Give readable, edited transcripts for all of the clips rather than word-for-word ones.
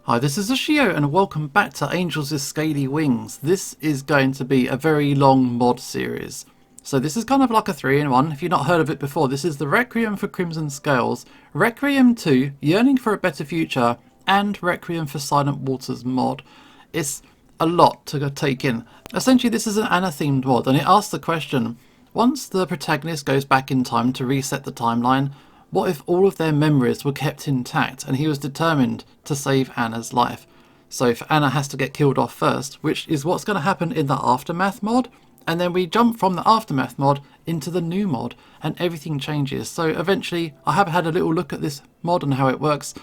Hi, this is Ashio and welcome back to Angels with Scaly Wings. This is going to be a very long mod series. So this is kind of like a 3-in-1. If you've not heard of it before, this is the Requiem for Crimson Scales, Requiem 2, Yearning for a Better Future, and Requiem for Silent Waters mod. It's a lot to take in. Essentially, this is an Anna-themed mod, and it asks the question, once the protagonist goes back in time to reset the timeline, what if all of their memories were kept intact and he was determined to save Anna's life? So if Anna has to get killed off first, which is what's going to happen in the Aftermath mod, and then we jump from the Aftermath mod into the new mod and everything changes. So eventually, I have had a little look at this mod and how it works.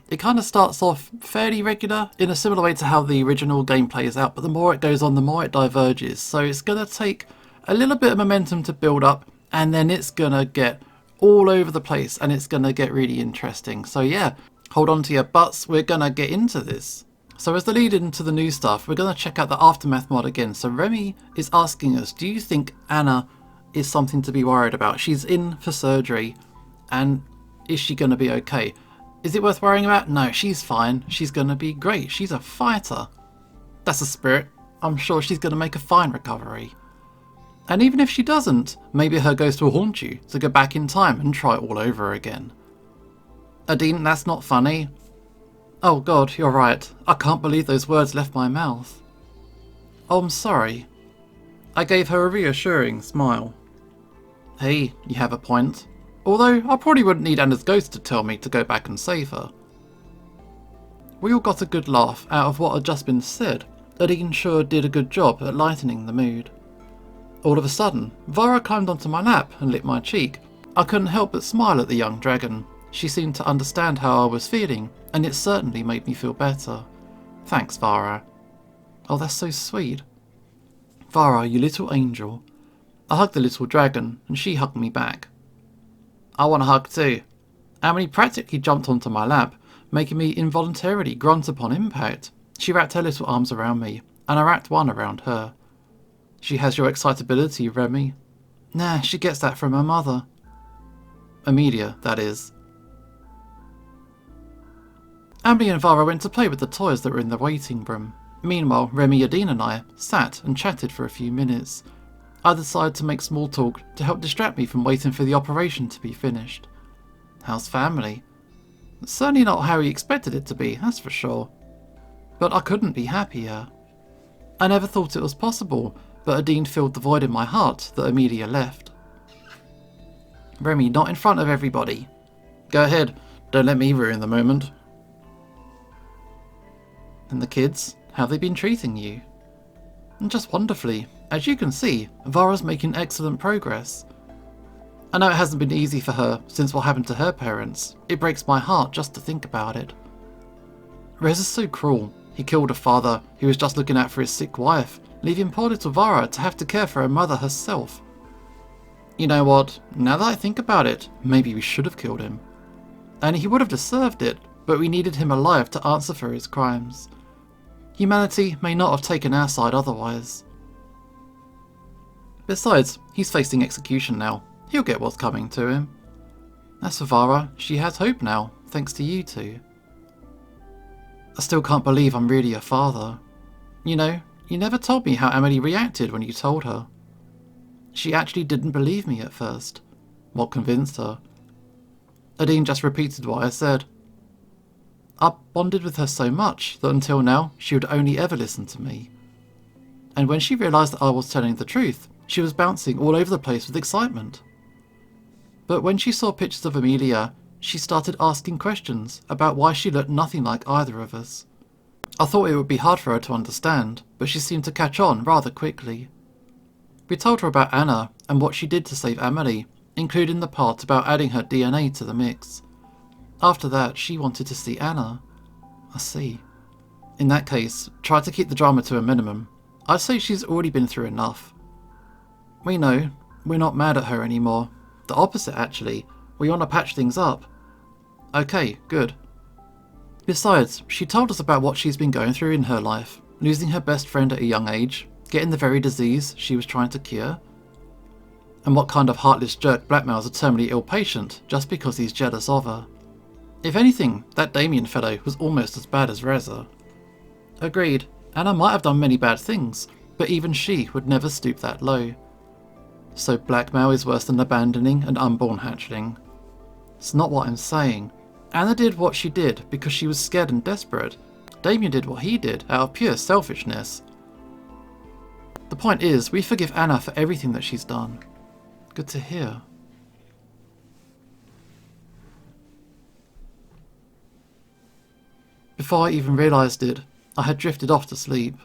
It kind of starts off fairly regular in a similar way to how the original game plays out, but the more it goes on, the more it diverges. So it's going to take a little bit of momentum to build up, and then it's going to get all over the place and it's going to get really interesting. So yeah, hold on to your butts, we're going to get into this. So as the lead into the new stuff, we're going to check out the Aftermath mod again. So Remy is asking us, do you think Anna is something to be worried about? She's in for surgery, and is she going to be okay? Is it worth worrying about? No, she's fine. She's going to be great. She's a fighter. That's a spirit. I'm sure she's going to make a fine recovery. And even if she doesn't, maybe her ghost will haunt you to go back in time and try all over again. Adine, that's not funny. Oh god, you're right. I can't believe those words left my mouth. Oh, I'm sorry. I gave her a reassuring smile. Hey, you have a point. Although, I probably wouldn't need Anna's ghost to tell me to go back and save her. We all got a good laugh out of what had just been said. Adine sure did a good job at lightening the mood. All of a sudden, Vara climbed onto my lap and licked my cheek. I couldn't help but smile at the young dragon. She seemed to understand how I was feeling, and it certainly made me feel better. Thanks, Vara. Oh, that's so sweet. Vara, you little angel. I hugged the little dragon, and she hugged me back. I want a hug too. Emily practically jumped onto my lap, making me involuntarily grunt upon impact. She wrapped her little arms around me, and I wrapped one around her. She has your excitability, Remy. Nah, she gets that from her mother. Amelia, that is. Ambi and Vara went to play with the toys that were in the waiting room. Meanwhile, Remy, Adine and I sat and chatted for a few minutes. I decided to make small talk to help distract me from waiting for the operation to be finished. How's family? Certainly not how he expected it to be, that's for sure. But I couldn't be happier. I never thought it was possible, but Adine filled the void in my heart that Amelia left. Remy, not in front of everybody. Go ahead, don't let me ruin the moment. And the kids, how have they been treating you? Just wonderfully. As you can see, Vara's making excellent progress. I know it hasn't been easy for her since what happened to her parents. It breaks my heart just to think about it. Rez is so cruel. He killed a father who was just looking out for his sick wife, leaving poor little Vara to have to care for her mother herself. You know what, now that I think about it, maybe we should have killed him. And he would have deserved it, but we needed him alive to answer for his crimes. Humanity may not have taken our side otherwise. Besides, he's facing execution now. He'll get what's coming to him. As for Vara, she has hope now, thanks to you two. I still can't believe I'm really a father. You know, you never told me how Emily reacted when you told her. She actually didn't believe me at first. What convinced her? Adine just repeated what I said. I bonded with her so much that until now she would only ever listen to me. And when she realised that I was telling the truth, she was bouncing all over the place with excitement. But when she saw pictures of Amelia, she started asking questions about why she looked nothing like either of us. I thought it would be hard for her to understand, but she seemed to catch on rather quickly. We told her about Anna and what she did to save Emily, including the part about adding her DNA to the mix. After that, she wanted to see Anna. I see. In that case, try to keep the drama to a minimum. I'd say she's already been through enough. We know, we're not mad at her anymore. The opposite, actually. We want to patch things up. Okay, good. Besides, she told us about what she's been going through in her life, losing her best friend at a young age, getting the very disease she was trying to cure, and what kind of heartless jerk blackmails a terminally ill patient just because he's jealous of her. If anything, that Damien fellow was almost as bad as Reza. Agreed, Anna might have done many bad things, but even she would never stoop that low. So blackmail is worse than abandoning an unborn hatchling. It's not what I'm saying. Anna did what she did because she was scared and desperate. Damien did what he did out of pure selfishness. The point is, we forgive Anna for everything that she's done. Good to hear. Before I even realised it, I had drifted off to sleep.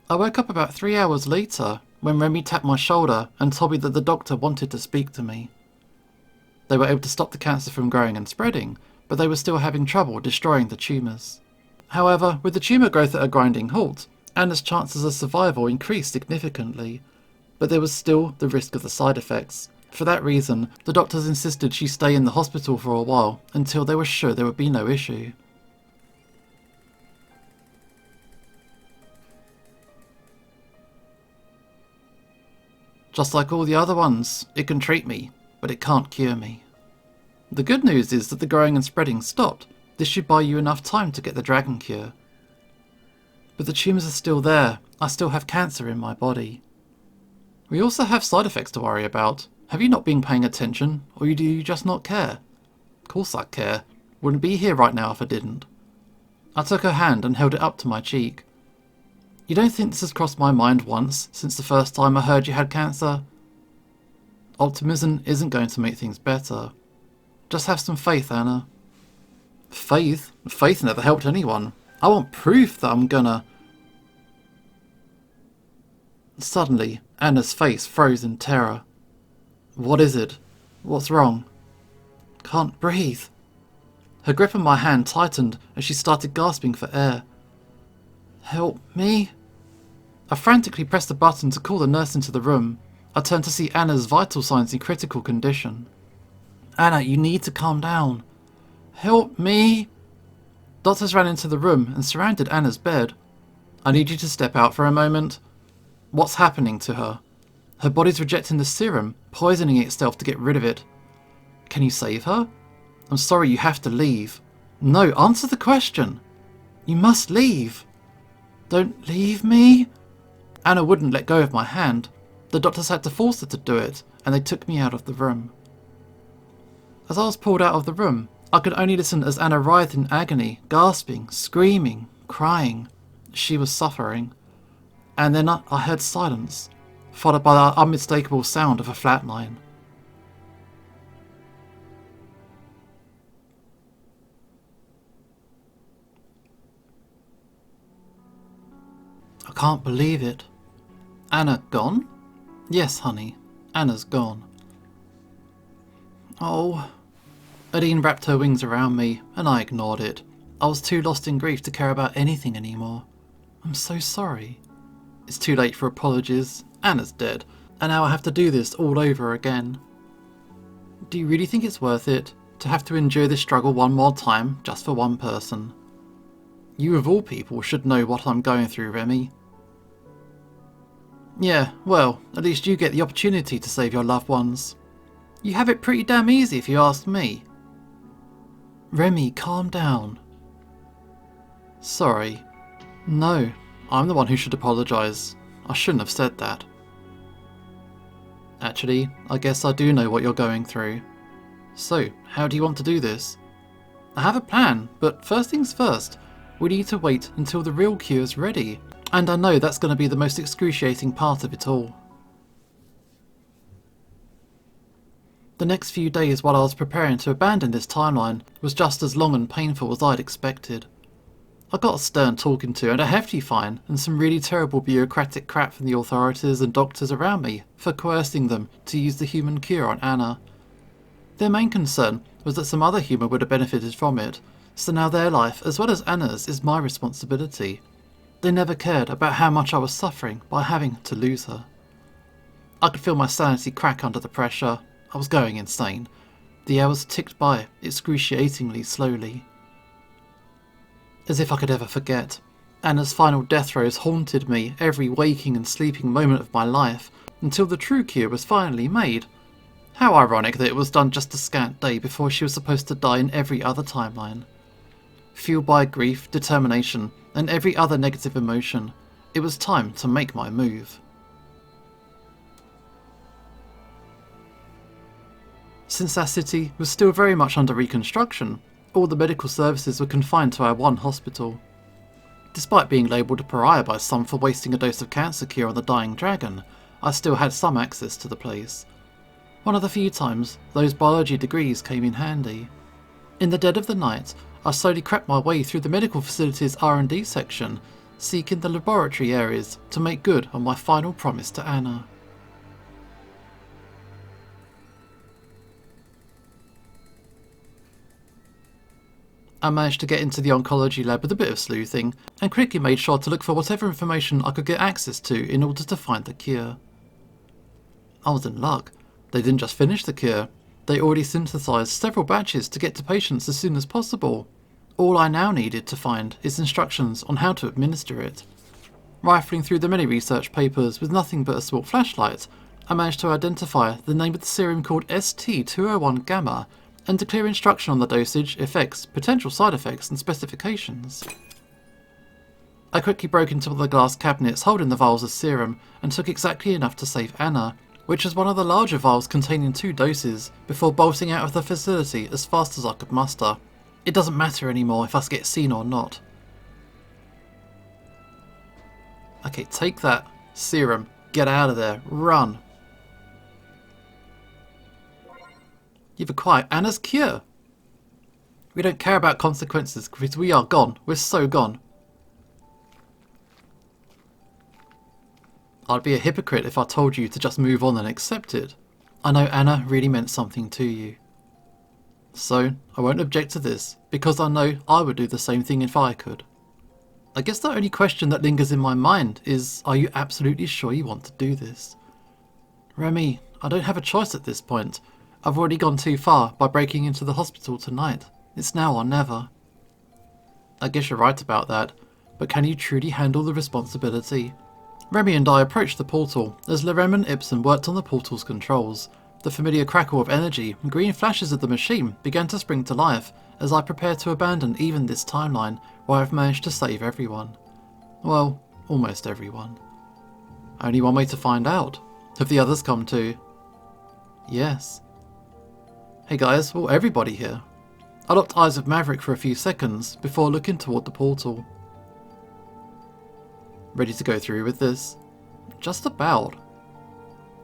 I woke up about 3 hours later when Remy tapped my shoulder and told me that the doctor wanted to speak to me. They were able to stop the cancer from growing and spreading, but they were still having trouble destroying the tumours. However, with the tumour growth at a grinding halt, Anna's chances of survival increased significantly, but there was still the risk of the side effects. For that reason, the doctors insisted she stay in the hospital for a while until they were sure there would be no issue. Just like all the other ones, it can treat me, but it can't cure me. The good news is that the growing and spreading stopped. This should buy you enough time to get the dragon cure. But the tumours are still there. I still have cancer in my body. We also have side effects to worry about. Have you not been paying attention, or do you just not care? Of course I care. Wouldn't be here right now if I didn't. I took her hand and held it up to my cheek. You don't think this has crossed my mind once since the first time I heard you had cancer? Optimism isn't going to make things better. Just have some faith, Anna. Faith? Faith never helped anyone. I want proof that I'm gonna... Suddenly, Anna's face froze in terror. What is it? What's wrong? Can't breathe. Her grip on my hand tightened as she started gasping for air. Help me? I frantically pressed the button to call the nurse into the room. I turned to see Anna's vital signs in critical condition. Anna, you need to calm down. Help me? Doctors ran into the room and surrounded Anna's bed. I need you to step out for a moment. What's happening to her? Her body's rejecting the serum, poisoning itself to get rid of it. Can you save her? I'm sorry, you have to leave. No, answer the question. You must leave. Don't leave me. Anna wouldn't let go of my hand. The doctors had to force her to do it, and they took me out of the room. As I was pulled out of the room, I could only listen as Anna writhed in agony, gasping, screaming, crying. She was suffering. And then I heard silence, followed by the unmistakable sound of a flatline. I can't believe it. Anna gone? Yes, honey. Anna's gone. Oh. Aline wrapped her wings around me, and I ignored it. I was too lost in grief to care about anything anymore. I'm so sorry. It's too late for apologies. Anna's dead, and now I have to do this all over again. Do you really think it's worth it, to have to endure this struggle one more time, just for one person? You of all people should know what I'm going through, Remy. Yeah, well, at least you get the opportunity to save your loved ones. You have it pretty damn easy if you ask me. Remy, calm down. Sorry. No, I'm the one who should apologise. I shouldn't have said that. Actually, I guess I do know what you're going through. So, how do you want to do this? I have a plan, but first things first, we need to wait until the real cure's ready. And I know that's going to be the most excruciating part of it all. The next few days while I was preparing to abandon this timeline was just as long and painful as I'd expected. I got a stern talking to and a hefty fine and some really terrible bureaucratic crap from the authorities and doctors around me for coercing them to use the human cure on Anna. Their main concern was that some other human would have benefited from it, so now their life, as well as Anna's, is my responsibility. They never cared about how much I was suffering by having to lose her. I could feel my sanity crack under the pressure. I was going insane. The hours ticked by excruciatingly slowly. As if I could ever forget. Anna's final death throes haunted me every waking and sleeping moment of my life until the true cure was finally made. How ironic that it was done just a scant day before she was supposed to die in every other timeline. Fueled by grief, determination, and every other negative emotion, it was time to make my move. Since our city was still very much under reconstruction, all the medical services were confined to our one hospital. Despite being labelled a pariah by some for wasting a dose of cancer cure on the dying dragon, I still had some access to the place. One of the few times those biology degrees came in handy. In the dead of the night, I slowly crept my way through the medical facility's R&D section, seeking the laboratory areas to make good on my final promise to Anna. I managed to get into the oncology lab with a bit of sleuthing, and quickly made sure to look for whatever information I could get access to in order to find the cure. I was in luck. They didn't just finish the cure, they already synthesized several batches to get to patients as soon as possible. All I now needed to find is instructions on how to administer it. Rifling through the many research papers with nothing but a small flashlight, I managed to identify the name of the serum called ST-201 Gamma, and a clear instruction on the dosage, effects, potential side effects, and specifications. I quickly broke into one of the glass cabinets holding the vials of serum and took exactly enough to save Anna, which was one of the larger vials containing 2 doses, before bolting out of the facility as fast as I could muster. It doesn't matter anymore if us get seen or not. Okay, take that. Serum. Get out of there. Run. You've acquired Anna's cure. We don't care about consequences because we are gone. We're so gone. I'd be a hypocrite if I told you to just move on and accept it. I know Anna really meant something to you. So, I won't object to this, because I know I would do the same thing if I could. I guess the only question that lingers in my mind is, are you absolutely sure you want to do this? Remy, I don't have a choice at this point. I've already gone too far by breaking into the hospital tonight. It's now or never. I guess you're right about that, but can you truly handle the responsibility? Remy and I approached the portal as Lorem and Ibsen worked on the portal's controls. The familiar crackle of energy and green flashes of the machine began to spring to life as I prepared to abandon even this timeline where I've managed to save everyone. Well, almost everyone. Only one way to find out. Have the others come too? Yes. Hey guys, well, everybody here. I locked eyes with Maverick for a few seconds before looking toward the portal. Ready to go through with this? Just about.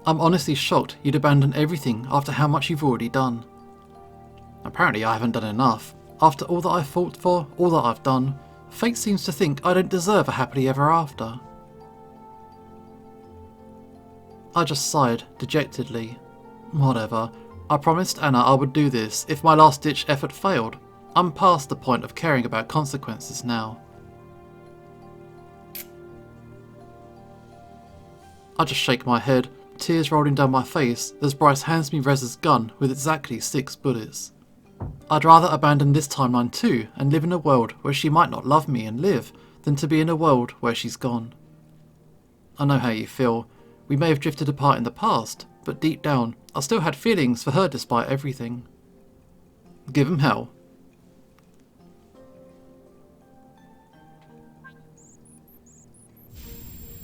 I'm honestly shocked you'd abandon everything after how much you've already done. Apparently I haven't done enough. After all that I've fought for, all that I've done, fate seems to think I don't deserve a happily ever after. I just sighed dejectedly. Whatever. I promised Anna I would do this if my last-ditch effort failed. I'm past the point of caring about consequences now. I just shake my head, tears rolling down my face as Bryce hands me Rez's gun with exactly 6 bullets. I'd rather abandon this timeline too and live in a world where she might not love me and live than to be in a world where she's gone. I know how you feel. We may have drifted apart in the past, but deep down, I still had feelings for her despite everything. Give 'em hell.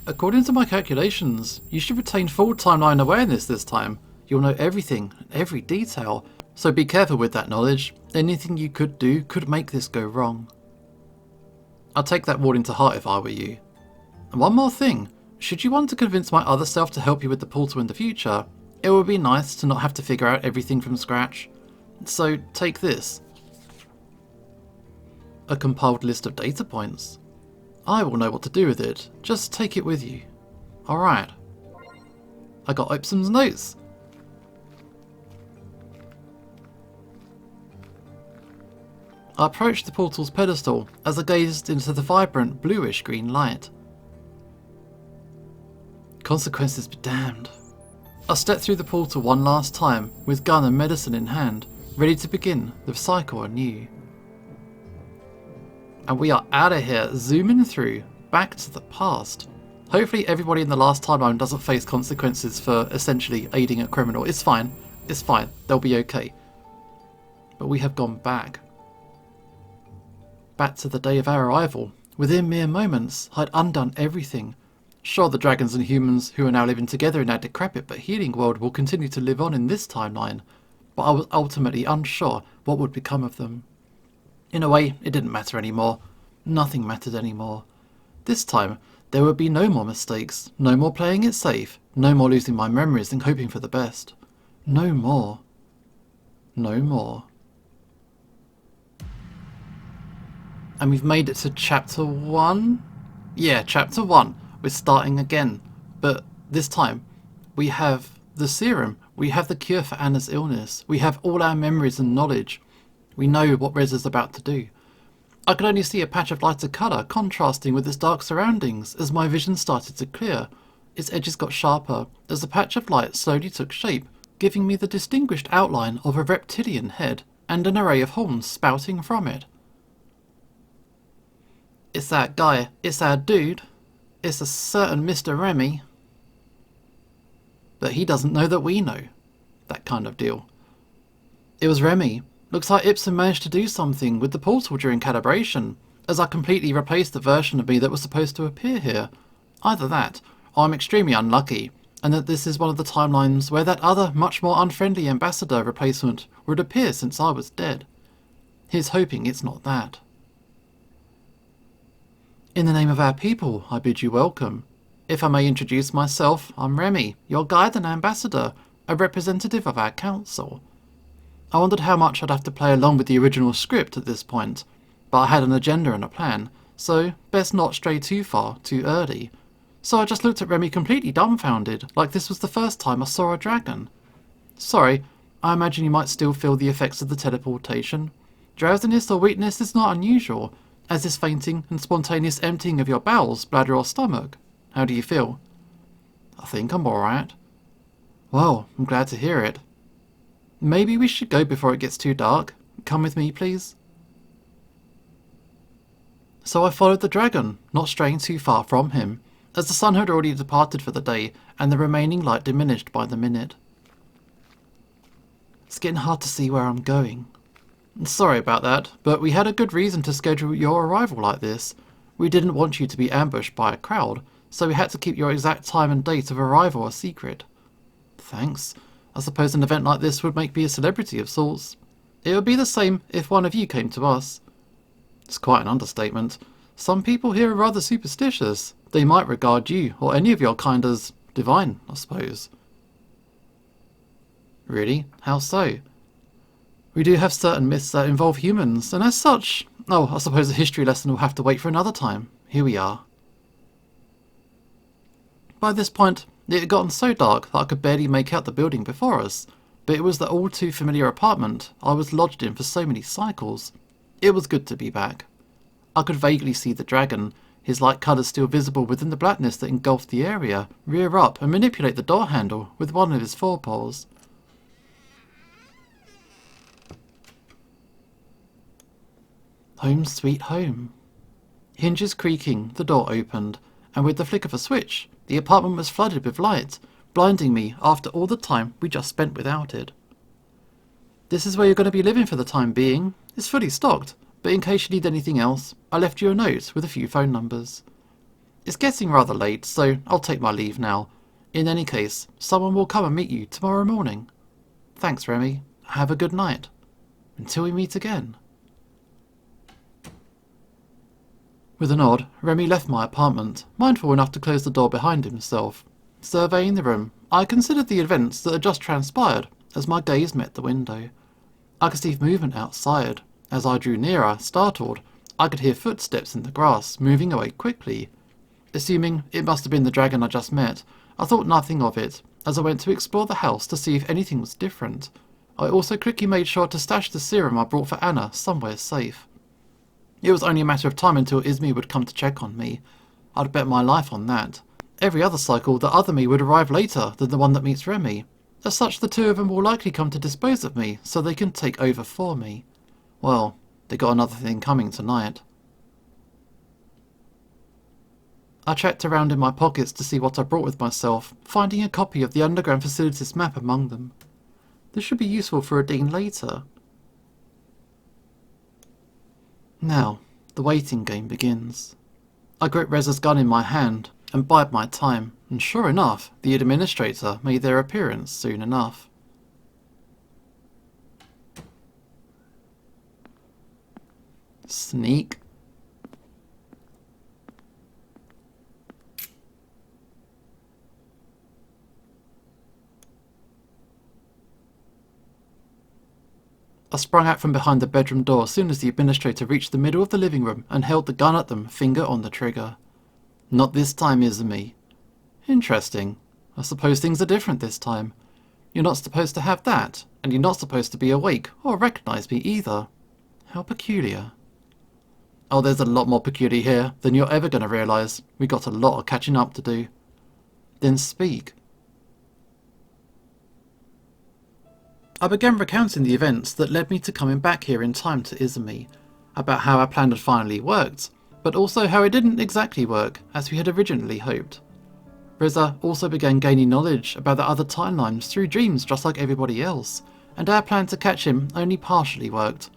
According to my calculations, you should retain full timeline awareness this time. You'll know everything, every detail, so be careful with that knowledge. Anything you could do could make this go wrong. I'd take that warning to heart if I were you. And one more thing, should you want to convince my other self to help you with the portal in the future, it would be nice to not have to figure out everything from scratch. So take this. A compiled list of data points. I will know what to do with it, just take it with you. Alright. I got Ibsen's notes. I approached the portal's pedestal as I gazed into the vibrant bluish green light. Consequences be damned. I stepped through the portal one last time with gun and medicine in hand, ready to begin the cycle anew. And we are out of here, zooming through, back to the past. Hopefully everybody in the last timeline doesn't face consequences for essentially aiding a criminal. It's fine. It's fine, they'll be okay. But we have gone back. Back to the day of our arrival. Within mere moments, I'd undone everything. Sure, the dragons and humans who are now living together in our decrepit but healing world will continue to live on in this timeline, but I was ultimately unsure what would become of them. In a way, it didn't matter anymore. Nothing mattered anymore. This time, there would be no more mistakes, no more playing it safe, no more losing my memories and hoping for the best. No more. No more. And we've made it to chapter 1? Yeah, chapter 1. We're starting again. But this time, we have the serum. We have the cure for Anna's illness. We have all our memories and knowledge. We know what Rez is about to do. I could only see a patch of lighter colour contrasting with its dark surroundings as my vision started to clear. Its edges got sharper as the patch of light slowly took shape, giving me the distinguished outline of a reptilian head and an array of horns spouting from it. It's that guy. It's our dude. It's a certain Mr. Remy. But he doesn't know that we know. That kind of deal. It was Remy. Looks like Ibsen managed to do something with the portal during calibration, as I completely replaced the version of me that was supposed to appear here. Either that, or I'm extremely unlucky, and that this is one of the timelines where that other, much more unfriendly ambassador replacement would appear since I was dead. Here's hoping it's not that. In the name of our people, I bid you welcome. If I may introduce myself, I'm Remy, your guide and ambassador, a representative of our council. I wondered how much I'd have to play along with the original script at this point, but I had an agenda and a plan, so best not stray too far, too early. So I just looked at Remy completely dumbfounded, like this was the first time I saw a dragon. Sorry, I imagine you might still feel the effects of the teleportation. Drowsiness or weakness is not unusual, as is fainting and spontaneous emptying of your bowels, bladder or stomach. How do you feel? I think I'm alright. Well, I'm glad to hear it. Maybe we should go before it gets too dark. Come with me, please. So I followed the dragon, not straying too far from him, as the sun had already departed for the day and the remaining light diminished by the minute. It's getting hard to see where I'm going. Sorry about that, but we had a good reason to schedule your arrival like this. We didn't want you to be ambushed by a crowd, so we had to keep your exact time and date of arrival a secret. Thanks. I suppose an event like this would make me a celebrity of sorts. It would be the same if one of you came to us. It's quite an understatement. Some people here are rather superstitious. They might regard you, or any of your kind, as divine, I suppose. Really? How so? We do have certain myths that involve humans, and as such... Oh, I suppose a history lesson will have to wait for another time. Here we are. By this point, it had gotten so dark that I could barely make out the building before us, but it was the all too familiar apartment I was lodged in for so many cycles. It was good to be back. I could vaguely see the dragon, his light colours still visible within the blackness that engulfed the area, rear up and manipulate the door handle with one of his forepaws. Home sweet home. Hinges creaking, the door opened, and with the flick of a switch, the apartment was flooded with light, blinding me after all the time we just spent without it. This is where you're going to be living for the time being. It's fully stocked, but in case you need anything else, I left you a note with a few phone numbers. It's getting rather late, so I'll take my leave now. In any case, someone will come and meet you tomorrow morning. Thanks, Remy. Have a good night. Until we meet again. With a nod, Remy left my apartment, mindful enough to close the door behind himself. Surveying the room, I considered the events that had just transpired as my gaze met the window. I could see movement outside. As I drew nearer, startled, I could hear footsteps in the grass, moving away quickly. Assuming it must have been the dragon I just met, I thought nothing of it as I went to explore the house to see if anything was different. I also quickly made sure to stash the serum I brought for Anna somewhere safe. It was only a matter of time until Izmi would come to check on me. I'd bet my life on that. Every other cycle, the other me would arrive later than the one that meets Remy. As such, the two of them will likely come to dispose of me so they can take over for me. Well, they got another thing coming tonight. I checked around in my pockets to see what I brought with myself, finding a copy of the underground facilities map among them. This should be useful for a dean later. Now, the waiting game begins. I grip Reza's gun in my hand and bide my time, and sure enough, the administrator made their appearance soon enough. Sneak. I sprung out from behind the bedroom door as soon as the administrator reached the middle of the living room and held the gun at them, finger on the trigger. Not this time, Izumi. Interesting. I suppose things are different this time. You're not supposed to have that, and you're not supposed to be awake or recognize me either. How peculiar. Oh, there's a lot more peculiar here than you're ever going to realise. We got a lot of catching up to do. Then speak. I began recounting the events that led me to coming back here in time to Izumi, about how our plan had finally worked, but also how it didn't exactly work as we had originally hoped. Reza also began gaining knowledge about the other timelines through dreams just like everybody else, and our plan to catch him only partially worked.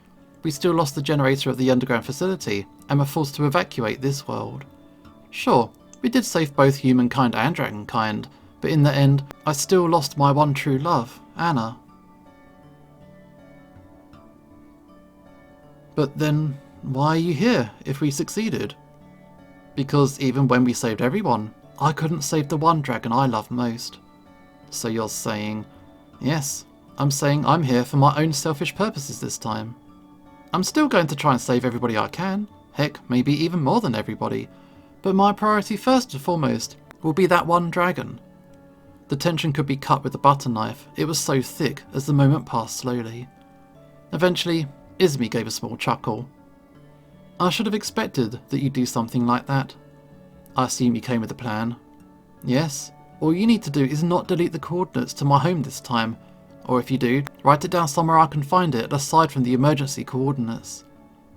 We still lost the generator of the underground facility and were forced to evacuate this world. Sure, we did save both humankind and dragonkind, but in the end, I still lost my one true love, Anna. But then, why are you here if we succeeded? Because even when we saved everyone, I couldn't save the one dragon I love most. So you're saying... Yes, I'm saying I'm here for my own selfish purposes this time. I'm still going to try and save everybody I can, heck, maybe even more than everybody, but my priority first and foremost will be that one dragon. The tension could be cut with a butter knife, it was so thick as the moment passed slowly. Eventually, Izumi gave a small chuckle. I should have expected that you'd do something like that. I assume you came with a plan. Yes, all you need to do is not delete the coordinates to my home this time, or if you do, write it down somewhere I can find it aside from the emergency coordinates.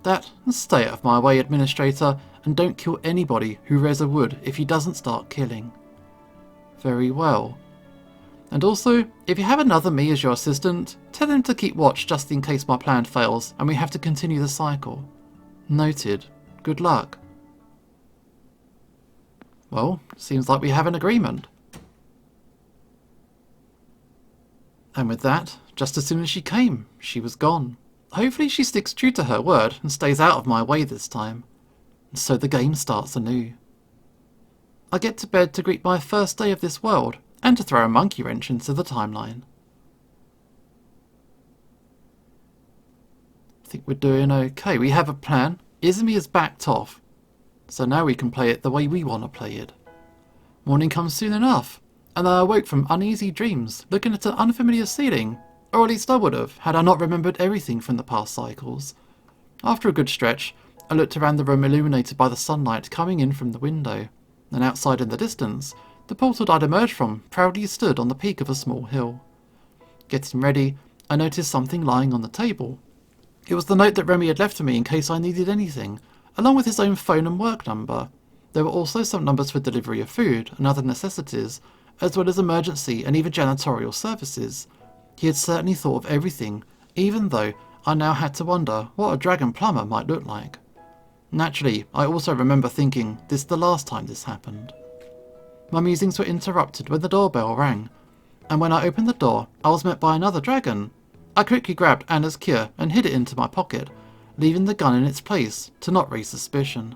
That, and stay out of my way, Administrator, and don't kill anybody who Reza would if he doesn't start killing. Very well. And also, if you have another me as your assistant, tell him to keep watch just in case my plan fails and we have to continue the cycle. Noted. Good luck. Well, seems like we have an agreement. And with that, just as soon as she came, she was gone. Hopefully she sticks true to her word and stays out of my way this time. And so the game starts anew. I get to bed to greet my first day of this world, and to throw a monkey wrench into the timeline. I think we're doing okay. We have a plan. Izumi is backed off. So now we can play it the way we want to play it. Morning comes soon enough, and I awoke from uneasy dreams, looking at an unfamiliar ceiling, or at least I would have, had I not remembered everything from the past cycles. After a good stretch, I looked around the room illuminated by the sunlight coming in from the window, and outside in the distance, the portal I'd emerged from proudly stood on the peak of a small hill. Getting ready, I noticed something lying on the table. It was the note that Remy had left for me in case I needed anything, along with his own phone and work number. There were also some numbers for delivery of food and other necessities, as well as emergency and even janitorial services. He had certainly thought of everything, even though I now had to wonder what a dragon plumber might look like. Naturally, I also remember thinking this is the last time this happened. My musings were interrupted when the doorbell rang, and when I opened the door, I was met by another dragon. I quickly grabbed Anna's cure and hid it into my pocket, leaving the gun in its place to not raise suspicion.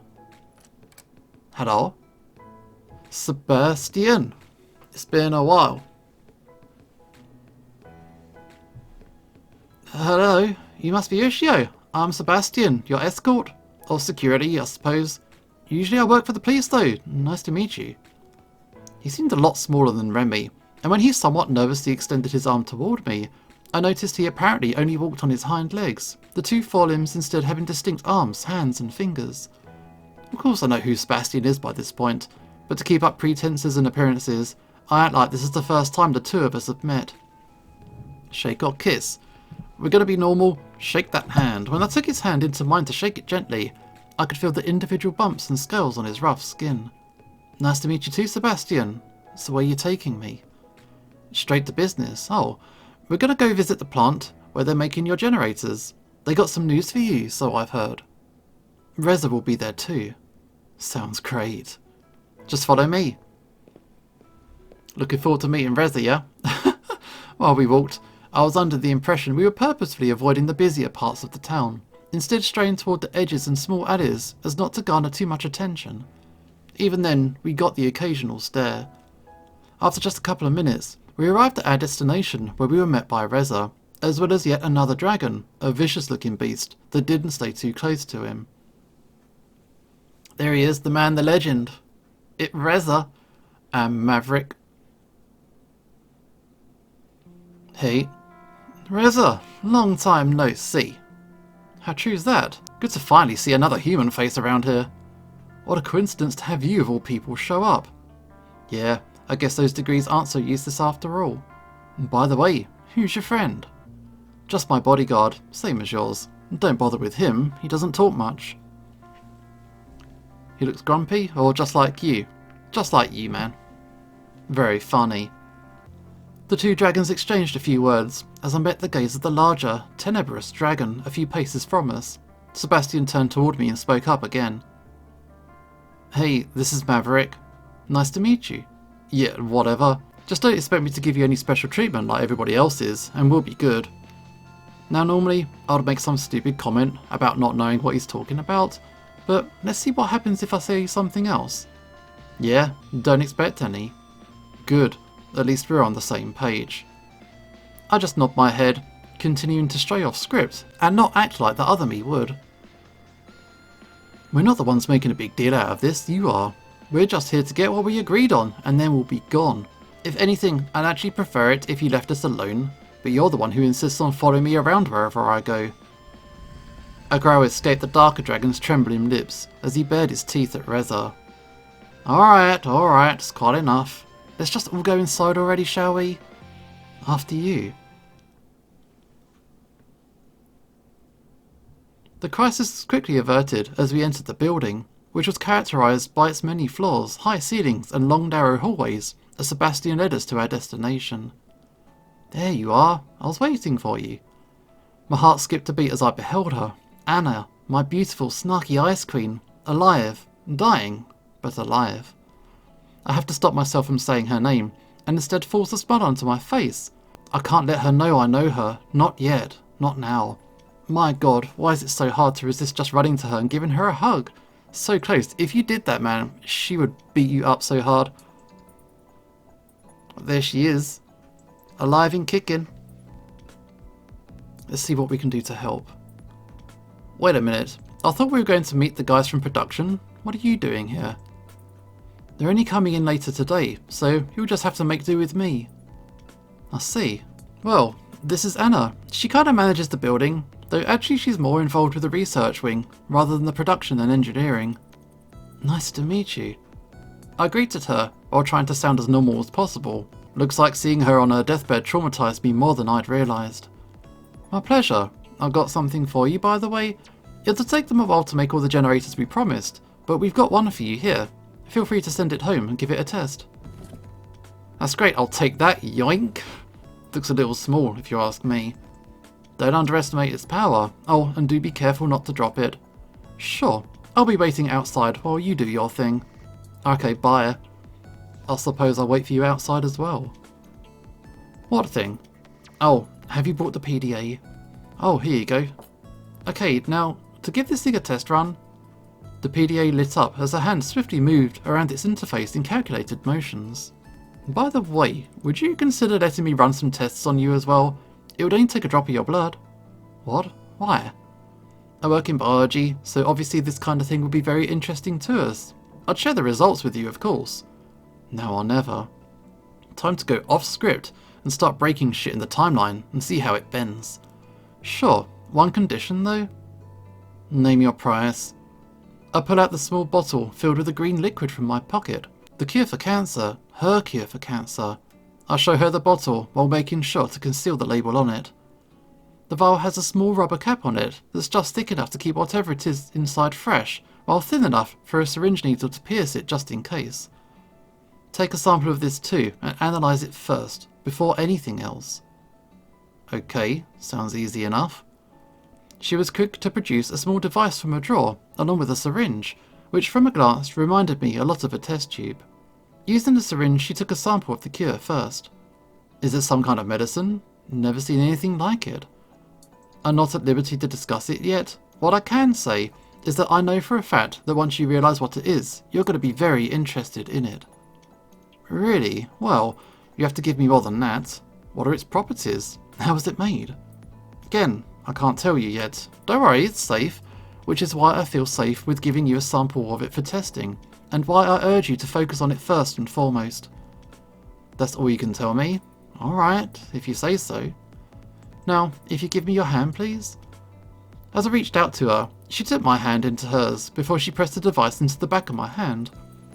Hello? Sebastian. It's been a while. Hello, you must be Ushio. I'm Sebastian, your escort. Or security, I suppose. Usually I work for the police though. Nice to meet you. He seemed a lot smaller than Remy, and when he somewhat nervously extended his arm toward me, I noticed he apparently only walked on his hind legs, the two forelimbs instead having distinct arms, hands and fingers. Of course I know who Sebastian is by this point, but to keep up pretenses and appearances, I act like this is the first time the two of us have met. Shake or kiss? We're gonna be normal. Shake that hand. When I took his hand into mine to shake it gently, I could feel the individual bumps and scales on his rough skin. Nice to meet you too, Sebastian. So where are you taking me? Straight to business. Oh, we're gonna go visit the plant where they're making your generators. They got some news for you, so I've heard. Reza will be there too. Sounds great. Just follow me. Looking forward to meeting Reza, yeah? While we walked, I was under the impression we were purposefully avoiding the busier parts of the town, instead straying toward the edges and small alleys as not to garner too much attention. Even then, we got the occasional stare. After just a couple of minutes, we arrived at our destination where we were met by Reza, as well as yet another dragon, a vicious-looking beast that didn't stay too close to him. There he is, the man, the legend. It Reza. And Maverick. Hey. Reza, long time no see. How true's that? Good to finally see another human face around here. What a coincidence to have you of all people show up. Yeah, I guess those degrees aren't so useless after all. And by the way, who's your friend? Just my bodyguard, same as yours. Don't bother with him, he doesn't talk much. He looks grumpy, or just like you? Just like you, man. Very funny. The two dragons exchanged a few words, as I met the gaze of the larger, tenebrous dragon a few paces from us. Sebastian turned toward me and spoke up again. Hey, this is Maverick. Nice to meet you. Yeah, whatever. Just don't expect me to give you any special treatment like everybody else is, and we'll be good. Now normally, I'd make some stupid comment about not knowing what he's talking about, but let's see what happens if I say something else. Yeah, don't expect any. Good, at least we're on the same page. I just nod my head, continuing to stray off script, and not act like the other me would. We're not the ones making a big deal out of this, you are. We're just here to get what we agreed on, and then we'll be gone. If anything, I'd actually prefer it if you left us alone, but you're the one who insists on following me around wherever I go. A growl escaped the darker dragon's trembling lips as he bared his teeth at Reza. Alright, it's quite enough. Let's just all go inside already, shall we? After you. The crisis was quickly averted as we entered the building, which was characterised by its many floors, high ceilings and long narrow hallways, as Sebastian led us to our destination. There you are, I was waiting for you. My heart skipped a beat as I beheld her. Anna, my beautiful snarky ice queen, alive, dying, but alive. I have to stop myself from saying her name, and instead force a smile onto my face. I can't let her know I know her, not yet, not now. My god, why is it so hard to resist just running to her and giving her a hug? So close, if you did that, man, she would beat you up so hard. There she is, alive and kicking. Let's see what we can do to help. Wait a minute, I thought we were going to meet the guys from production. What are you doing here? They're only coming in later today, so you'll just have to make do with me. I see. Well, this is Anna. She kind of manages the building, though actually she's more involved with the research wing, rather than the production and engineering. Nice to meet you. I greeted her, while trying to sound as normal as possible. Looks like seeing her on her deathbed traumatised me more than I'd realised. My pleasure. I've got something for you, by the way. It'll take them a while to make all the generators we promised, but we've got one for you here. Feel free to send it home and give it a test. That's great, I'll take that, yoink. Looks a little small, if you ask me. Don't underestimate its power. Oh, and do be careful not to drop it. Sure, I'll be waiting outside while you do your thing. Okay, bye. I suppose I'll wait for you outside as well. What thing? Oh, have you brought the PDA? Oh, here you go. Okay, now, to give this thing a test run. The PDA lit up as her hand swiftly moved around its interface in calculated motions. By the way, would you consider letting me run some tests on you as well? It would only take a drop of your blood. What? Why? I work in biology, so obviously this kind of thing would be very interesting to us. I'd share the results with you, of course. Now or never. Time to go off script and start breaking shit in the timeline and see how it bends. Sure, one condition though. Name your price. I pull out the small bottle filled with a green liquid from my pocket. The cure for cancer, her cure for cancer. I show her the bottle while making sure to conceal the label on it. The vial has a small rubber cap on it that's just thick enough to keep whatever it is inside fresh, while thin enough for a syringe needle to pierce it just in case. Take a sample of this too and analyse it first, before anything else. Okay, sounds easy enough. She was quick to produce a small device from a drawer, along with a syringe, which from a glance reminded me a lot of a test tube. Using the syringe, she took a sample of the cure first. Is it some kind of medicine? Never seen anything like it. I'm not at liberty to discuss it yet. What I can say is that I know for a fact that once you realise what it is, you're going to be very interested in it. Really? Well, you have to give me more than that. What are its properties? How is it made? Again, I can't tell you yet. Don't worry, it's safe, which is why I feel safe with giving you a sample of it for testing, and why I urge you to focus on it first and foremost. That's all you can tell me? Alright, if you say so. Now, if you give me your hand, please. As I reached out to her, she took my hand into hers before she pressed the device into the back of my hand.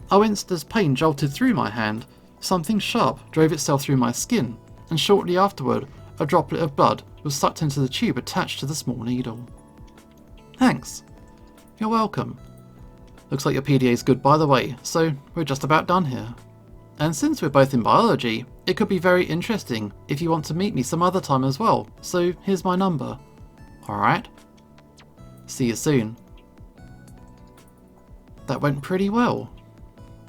I winced as pain jolted through my hand. Something sharp drove itself through my skin, and shortly afterward, a droplet of blood was sucked into the tube attached to the small needle. Thanks. You're welcome. Looks like your PDA's good, by the way, so we're just about done here. And since we're both in biology, it could be very interesting if you want to meet me some other time as well, so here's my number. Alright? See you soon. That went pretty well.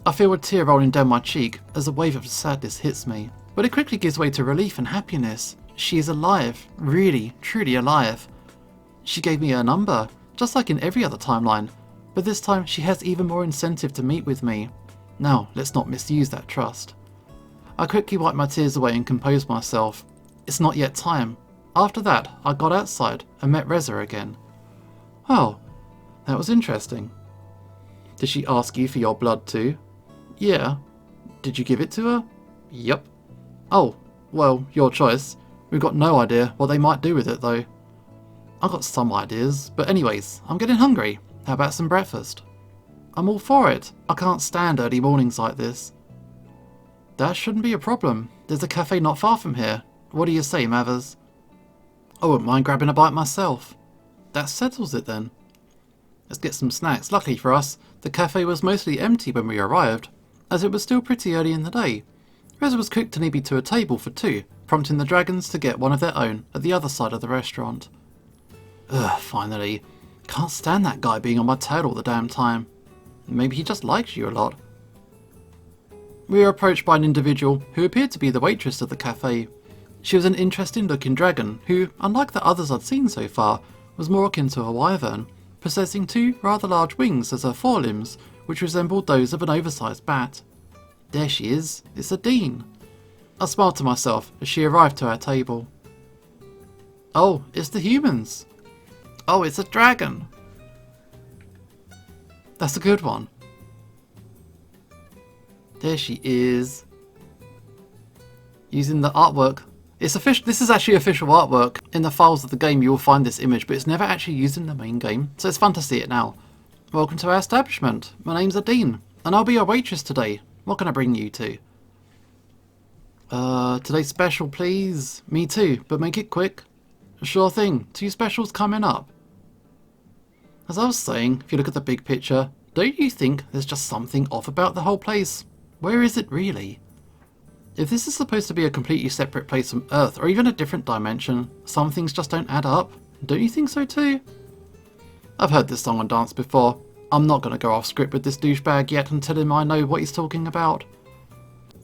I feel a tear rolling down my cheek as a wave of sadness hits me, but it quickly gives way to relief and happiness. She is alive, really, truly alive. She gave me her number, just like in every other timeline, but this time she has even more incentive to meet with me. Now, let's not misuse that trust. I quickly wiped my tears away and composed myself. It's not yet time. After that, I got outside and met Reza again. Oh, that was interesting. Did she ask you for your blood too? Yeah. Did you give it to her? Yep. Oh, well, your choice. We've got no idea what they might do with it though. I got some ideas, but anyways, I'm getting hungry. How about some breakfast? I'm all for it. I can't stand early mornings like this. That shouldn't be a problem. There's a cafe not far from here. What do you say, Mathers? I wouldn't mind grabbing a bite myself. That settles it then. Let's get some snacks. Luckily for us, the cafe was mostly empty when we arrived, as it was still pretty early in the day. Reza was quick to lead me to a table for two, prompting the dragons to get one of their own at the other side of the restaurant. Ugh, finally. Can't stand that guy being on my tail all the damn time. Maybe he just likes you a lot. We were approached by an individual who appeared to be the waitress of the cafe. She was an interesting looking dragon who, unlike the others I'd seen so far, was more akin to a wyvern, possessing two rather large wings as her forelimbs, which resembled those of an oversized bat. There she is, it's a Dean. I smiled to myself as she arrived to our table. Oh, it's the humans. Oh, it's a dragon. That's a good one. There she is. Using the artwork. It's official. This is actually official artwork. In the files of the game you will find this image, but it's never actually used in the main game, so it's fun to see it now. Welcome to our establishment. My name's Adine, and I'll be your waitress today. What can I bring you to? Today's special, please. Me too, but make it quick. Sure thing. 2 specials coming up. As I was saying, if you look at the big picture, don't you think there's just something off about the whole place? Where is it really? If this is supposed to be a completely separate place from Earth, or even a different dimension, some things just don't add up. Don't you think so too? I've heard this song and dance before. I'm not going to go off script with this douchebag yet and tell him I know what he's talking about.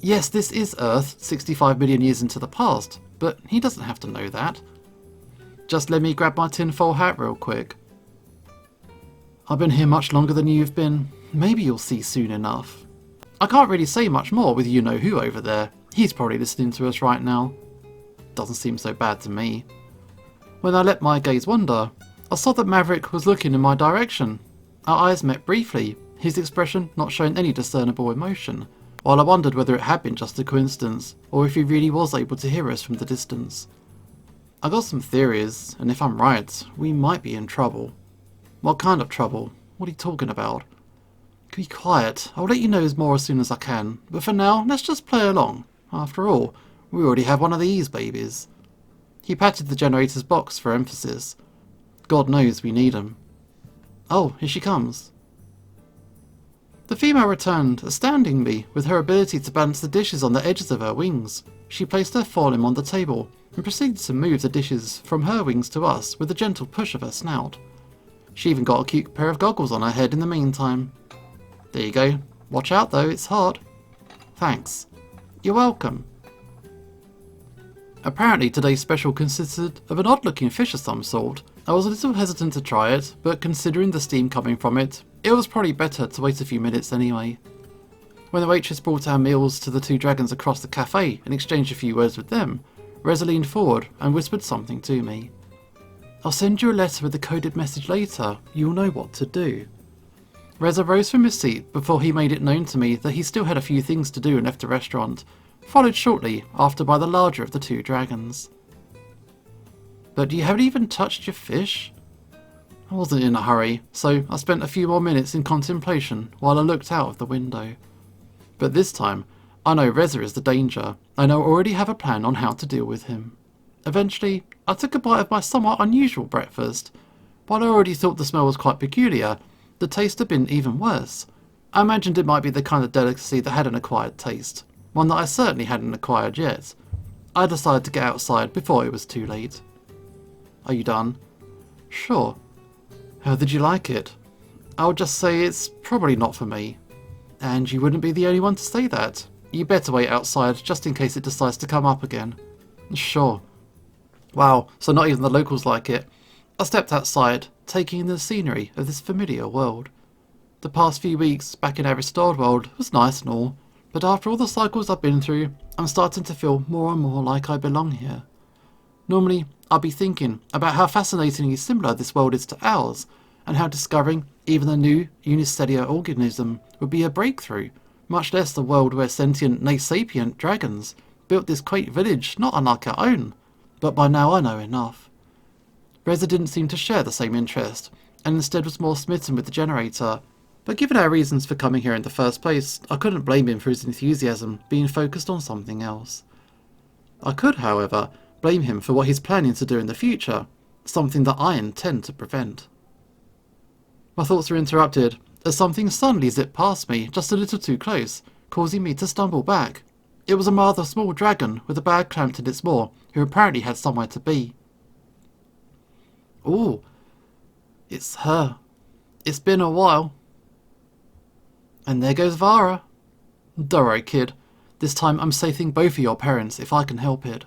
Yes, this is Earth, 65 million years into the past, but he doesn't have to know that. Just let me grab my tinfoil hat real quick. I've been here much longer than you've been. Maybe you'll see soon enough. I can't really say much more with you-know-who over there. He's probably listening to us right now. Doesn't seem so bad to me. When I let my gaze wander, I saw that Maverick was looking in my direction. Our eyes met briefly, his expression not showing any discernible emotion, while I wondered whether it had been just a coincidence, or if he really was able to hear us from the distance. I got some theories, and if I'm right, we might be in trouble. What kind of trouble? What are you talking about? Be quiet, I'll let you know more as soon as I can, but for now, let's just play along. After all, we already have one of these babies. He patted the generator's box for emphasis. God knows we need 'em. Oh, here she comes. The female returned, astounding me with her ability to balance the dishes on the edges of her wings. She placed her forelimb on the table and proceeded to move the dishes from her wings to us with a gentle push of her snout. She even got a cute pair of goggles on her head in the meantime. There you go. Watch out though, it's hot. Thanks. You're welcome. Apparently today's special consisted of an odd-looking fish of some sort. I was a little hesitant to try it, but considering the steam coming from it, it was probably better to wait a few minutes anyway. When the waitress brought our meals to the two dragons across the cafe and exchanged a few words with them, Reza leaned forward and whispered something to me. I'll send you a letter with a coded message later. You'll know what to do. Reza rose from his seat before he made it known to me that he still had a few things to do and left the restaurant, followed shortly after by the larger of the two dragons. But you haven't even touched your fish? I wasn't in a hurry, so I spent a few more minutes in contemplation while I looked out of the window. But this time, I know Reza is the danger, and I already have a plan on how to deal with him. Eventually, I took a bite of my somewhat unusual breakfast. While I already thought the smell was quite peculiar, the taste had been even worse. I imagined it might be the kind of delicacy that had an acquired taste, one that I certainly hadn't acquired yet. I decided to get outside before it was too late. Are you done? Sure. How did you like it? I would just say it's probably not for me. And you wouldn't be the only one to say that. You better wait outside just in case it decides to come up again. Sure. Wow, so not even the locals like it. I stepped outside, taking in the scenery of this familiar world. The past few weeks back in our restored world was nice and all, but after all the cycles I've been through, I'm starting to feel more and more like I belong here. Normally, I'd be thinking about how fascinatingly similar this world is to ours, and how discovering even a new unicellular organism would be a breakthrough, much less the world where sentient, nay sapient dragons built this quaint village not unlike our own. But by now I know enough. Reza didn't seem to share the same interest, and instead was more smitten with the generator. But given our reasons for coming here in the first place, I couldn't blame him for his enthusiasm being focused on something else. I could, however, blame him for what he's planning to do in the future, something that I intend to prevent. My thoughts were interrupted as something suddenly zipped past me just a little too close, causing me to stumble back. It was a rather small dragon with a bag clamped in its maw, who apparently had somewhere to be. Ooh, it's her. It's been a while. And there goes Vara. Don't worry, kid. This time I'm saving both of your parents if I can help it.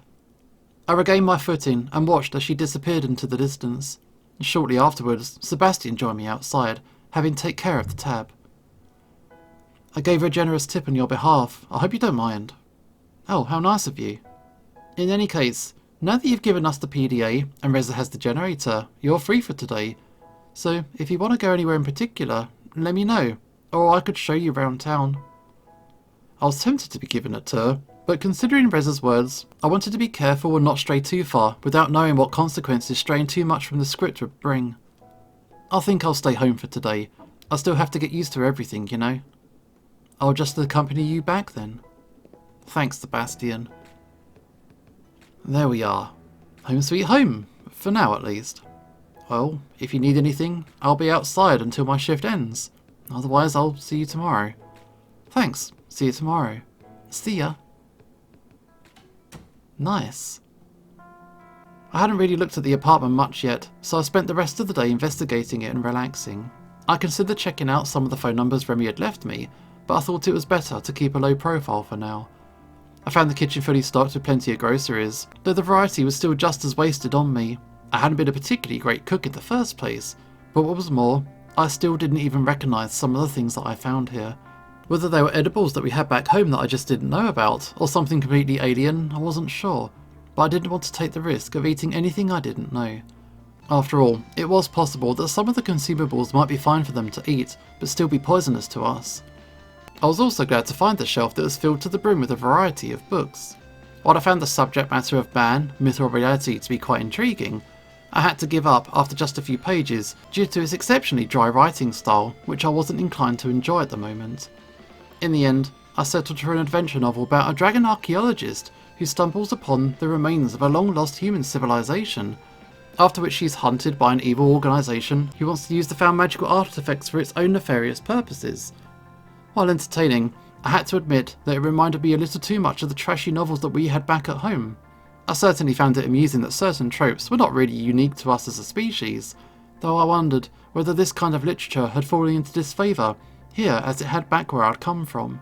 I regained my footing and watched as she disappeared into the distance. Shortly afterwards, Sebastian joined me outside, having taken care of the tab. I gave her a generous tip on your behalf. I hope you don't mind. Oh, how nice of you. In any case, now that you've given us the PDA and Reza has the generator, you're free for today. So, if you want to go anywhere in particular, let me know, or I could show you around town. I was tempted to be given it to her, but considering Reza's words, I wanted to be careful and not stray too far without knowing what consequences straying too much from the script would bring. I think I'll stay home for today. I still have to get used to everything, you know. I'll just accompany you back then. Thanks, Sebastian. There we are. Home sweet home, for now at least. Well, if you need anything, I'll be outside until my shift ends. Otherwise, I'll see you tomorrow. Thanks. See you tomorrow. See ya. Nice. I hadn't really looked at the apartment much yet, so I spent the rest of the day investigating it and relaxing. I considered checking out some of the phone numbers Remy had left me, but I thought it was better to keep a low profile for now. I found the kitchen fully stocked with plenty of groceries, though the variety was still just as wasted on me. I hadn't been a particularly great cook in the first place, but what was more, I still didn't even recognise some of the things that I found here. Whether they were edibles that we had back home that I just didn't know about, or something completely alien, I wasn't sure, but I didn't want to take the risk of eating anything I didn't know. After all, it was possible that some of the consumables might be fine for them to eat, but still be poisonous to us. I was also glad to find a shelf that was filled to the brim with a variety of books. While I found the subject matter of man, myth or reality to be quite intriguing, I had to give up after just a few pages due to its exceptionally dry writing style, which I wasn't inclined to enjoy at the moment. In the end, I settled for an adventure novel about a dragon archaeologist who stumbles upon the remains of a long-lost human civilization, after which she's hunted by an evil organisation who wants to use the found magical artifacts for its own nefarious purposes. While entertaining, I had to admit that it reminded me a little too much of the trashy novels that we had back at home. I certainly found it amusing that certain tropes were not really unique to us as a species, though I wondered whether this kind of literature had fallen into disfavour here as it had back where I'd come from.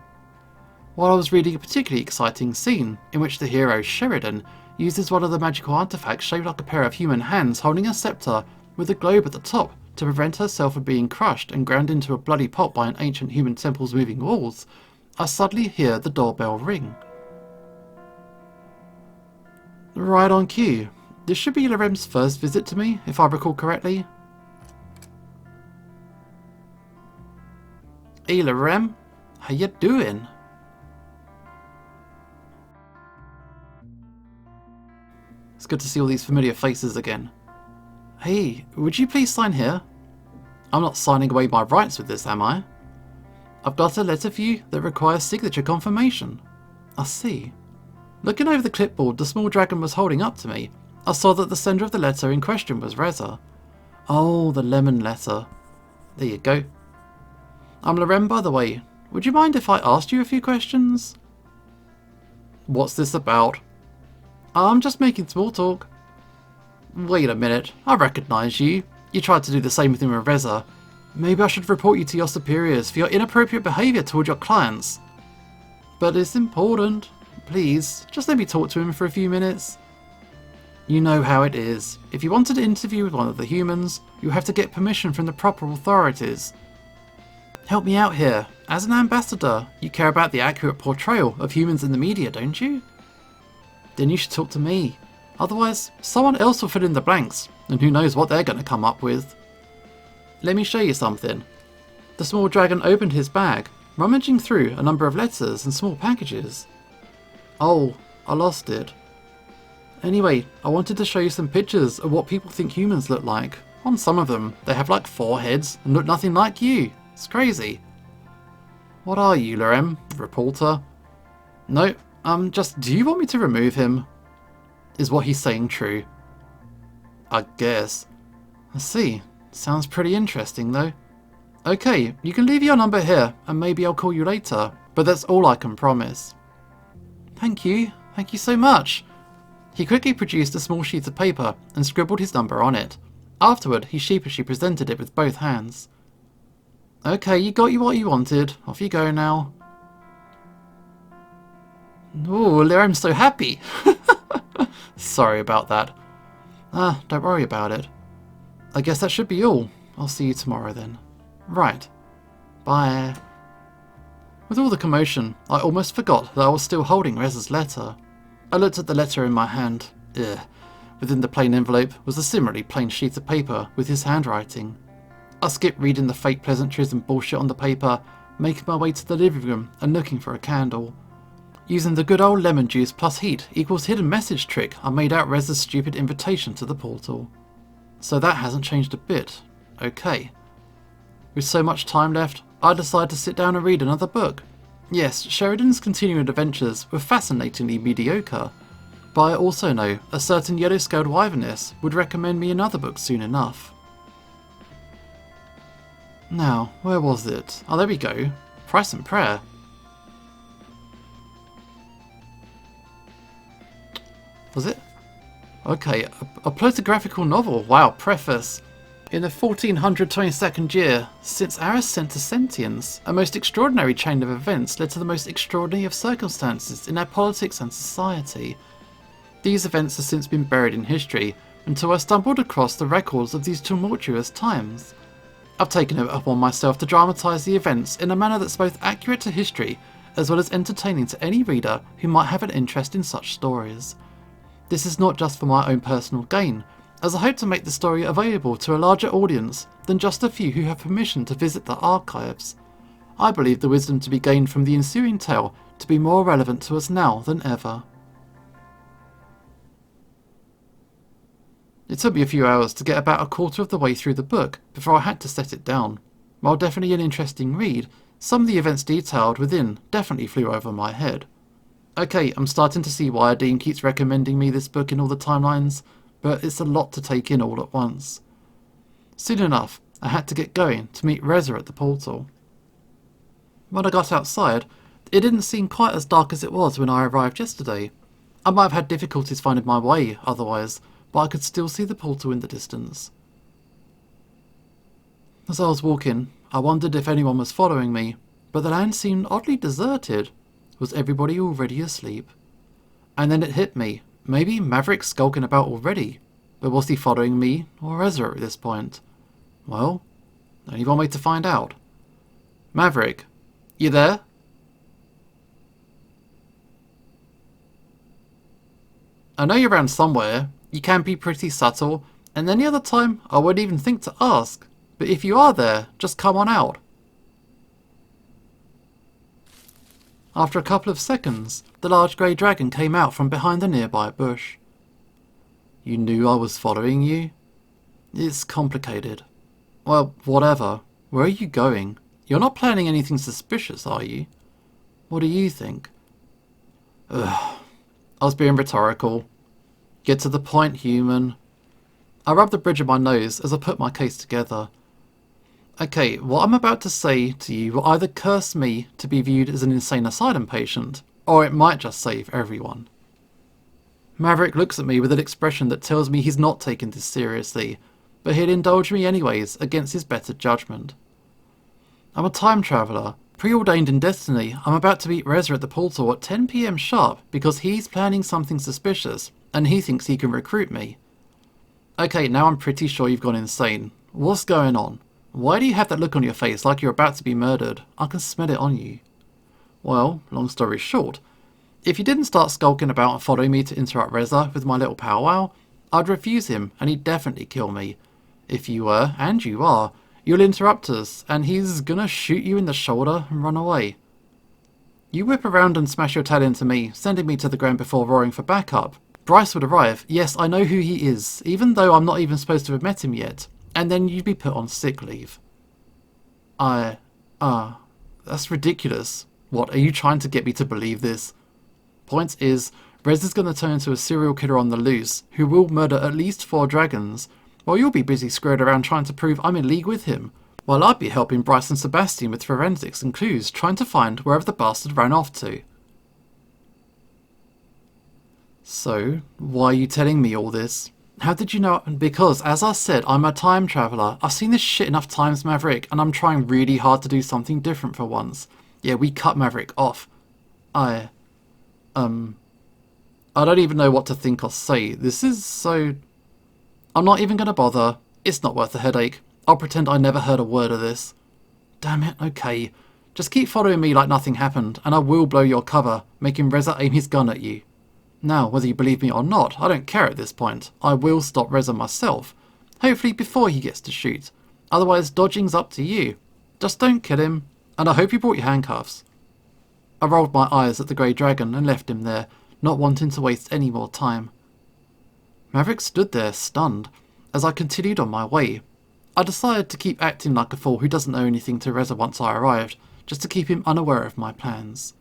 While I was reading a particularly exciting scene in which the hero, Sheridan, uses one of the magical artefacts shaped like a pair of human hands holding a sceptre with a globe at the top to prevent herself from being crushed and ground into a bloody pulp by an ancient human temple's moving walls, I suddenly hear the doorbell ring. Right on cue. This should be Lorem's first visit to me, if I recall correctly. Hey Lorem, how you doing? It's good to see all these familiar faces again. Hey, would you please sign here? I'm not signing away my rights with this, am I? I've got a letter for you that requires signature confirmation. I see. Looking over the clipboard the small dragon was holding up to me, I saw that the sender of the letter in question was Reza. Oh, the lemon letter. There you go. I'm Lorem, by the way. Would you mind if I asked you a few questions? What's this about? I'm just making small talk. Wait a minute, I recognise you. You tried to do the same thing with Reza. Maybe I should report you to your superiors for your inappropriate behaviour toward your clients. But it's important. Please, just let me talk to him for a few minutes. You know how it is. If you wanted to interview with one of the humans, you have to get permission from the proper authorities. Help me out here. As an ambassador, you care about the accurate portrayal of humans in the media, don't you? Then you should talk to me. Otherwise, someone else will fill in the blanks, and who knows what they're going to come up with. Let me show you something. The small dragon opened his bag, rummaging through a number of letters and small packages. Oh, I lost it. Anyway, I wanted to show you some pictures of what people think humans look like. On some of them, they have like 4 heads and look nothing like you. It's crazy. What are you, Lorem? Reporter? No, do you want me to remove him? Is what he's saying true? I guess. I see. Sounds pretty interesting though. Okay, you can leave your number here and maybe I'll call you later, but that's all I can promise. Thank you so much. He quickly produced a small sheet of paper and scribbled his number on it. Afterward, he sheepishly presented it with both hands. Okay, you got what you wanted. Off you go now. Ooh, Lorem's so happy. Sorry about that. Don't worry about it. I guess that should be all. I'll see you tomorrow then. Right. Bye. With all the commotion, I almost forgot that I was still holding Reza's letter. I looked at the letter in my hand. Ugh. Within the plain envelope was a similarly plain sheet of paper with his handwriting. I skipped reading the fake pleasantries and bullshit on the paper, making my way to the living room and looking for a candle. Using the good old lemon juice plus heat equals hidden message trick, I made out Reza's stupid invitation to the portal. So that hasn't changed a bit. Okay. With so much time left, I decided to sit down and read another book. Yes, Sheridan's continuing adventures were fascinatingly mediocre, but I also know a certain yellow-scaled wyverness would recommend me another book soon enough. Now, where was it? Oh, there we go. Price and Prayer. Was it? Okay, a plotographical novel. Wow, preface. In the 1422nd year, since our ascent to sentience, a most extraordinary chain of events led to the most extraordinary of circumstances in our politics and society. These events have since been buried in history, until I stumbled across the records of these tumultuous times. I've taken it upon myself to dramatise the events in a manner that's both accurate to history, as well as entertaining to any reader who might have an interest in such stories. This is not just for my own personal gain, as I hope to make the story available to a larger audience than just a few who have permission to visit the archives. I believe the wisdom to be gained from the ensuing tale to be more relevant to us now than ever. It took me a few hours to get about a quarter of the way through the book before I had to set it down. While definitely an interesting read, some of the events detailed within definitely flew over my head. Okay, I'm starting to see why Dean keeps recommending me this book in all the timelines, but it's a lot to take in all at once. Soon enough, I had to get going to meet Reza at the portal. When I got outside, it didn't seem quite as dark as it was when I arrived yesterday. I might have had difficulties finding my way otherwise, but I could still see the portal in the distance. As I was walking, I wondered if anyone was following me, but the land seemed oddly deserted. Was everybody already asleep? And then it hit me. Maybe Maverick's skulking about already. But was he following me or Ezra at this point? Well, only one way to find out. Maverick, you there? I know you're around somewhere. You can be pretty subtle, and any other time I wouldn't even think to ask. But if you are there, just come on out. After a couple of seconds, the large grey dragon came out from behind the nearby bush. You knew I was following you? It's complicated. Well, whatever. Where are you going? You're not planning anything suspicious, are you? What do you think? Ugh. I was being rhetorical. Get to the point, human. I rubbed the bridge of my nose as I put my case together. Okay, what I'm about to say to you will either curse me to be viewed as an insane asylum patient, or it might just save everyone. Maverick looks at me with an expression that tells me he's not taking this seriously, but he'd indulge me anyways against his better judgment. I'm a time traveller. Preordained in destiny, I'm about to meet Reza at the portal at 10 PM sharp because he's planning something suspicious, and he thinks he can recruit me. Okay, now I'm pretty sure you've gone insane. What's going on? Why do you have that look on your face like you're about to be murdered? I can smell it on you. Well, long story short, if you didn't start skulking about and following me to interrupt Reza with my little powwow, I'd refuse him and he'd definitely kill me. If you were, and you are, you'll interrupt us and he's gonna shoot you in the shoulder and run away. You whip around and smash your tail into me, sending me to the ground before roaring for backup. Bryce would arrive. Yes, I know who he is, even though I'm not even supposed to have met him yet. And then you'd be put on sick leave. That's ridiculous. What, are you trying to get me to believe this? Point is, Rez is going to turn into a serial killer on the loose, who will murder at least 4 dragons, while you'll be busy squared around trying to prove I'm in league with him, while I'd be helping Bryce and Sebastian with forensics and clues, trying to find wherever the bastard ran off to. So, why are you telling me all this? How did you know? Because, as I said, I'm a time traveller. I've seen this shit enough times, Maverick, and I'm trying really hard to do something different for once. Yeah, we cut Maverick off. I don't even know what to think or say. This is so... I'm not even going to bother. It's not worth the headache. I'll pretend I never heard a word of this. Damn it, okay. Just keep following me like nothing happened, and I will blow your cover, making Reza aim his gun at you. Now, whether you believe me or not, I don't care at this point. I will stop Reza myself. Hopefully before he gets to shoot. Otherwise, dodging's up to you. Just don't kill him. And I hope you brought your handcuffs. I rolled my eyes at the grey dragon and left him there, not wanting to waste any more time. Maverick stood there, stunned, as I continued on my way. I decided to keep acting like a fool who doesn't know anything to Reza once I arrived, just to keep him unaware of my plans.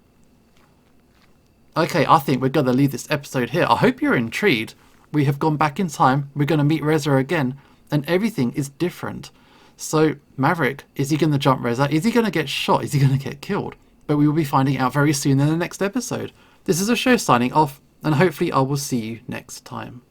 Okay, I think we're going to leave this episode here. I hope you're intrigued. We have gone back in time, we're going to meet Reza again, and everything is different. So, Maverick, is he going to jump Reza? Is he going to get shot? Is he going to get killed? But we will be finding out very soon in the next episode. This is a show signing off, and hopefully I will see you next time.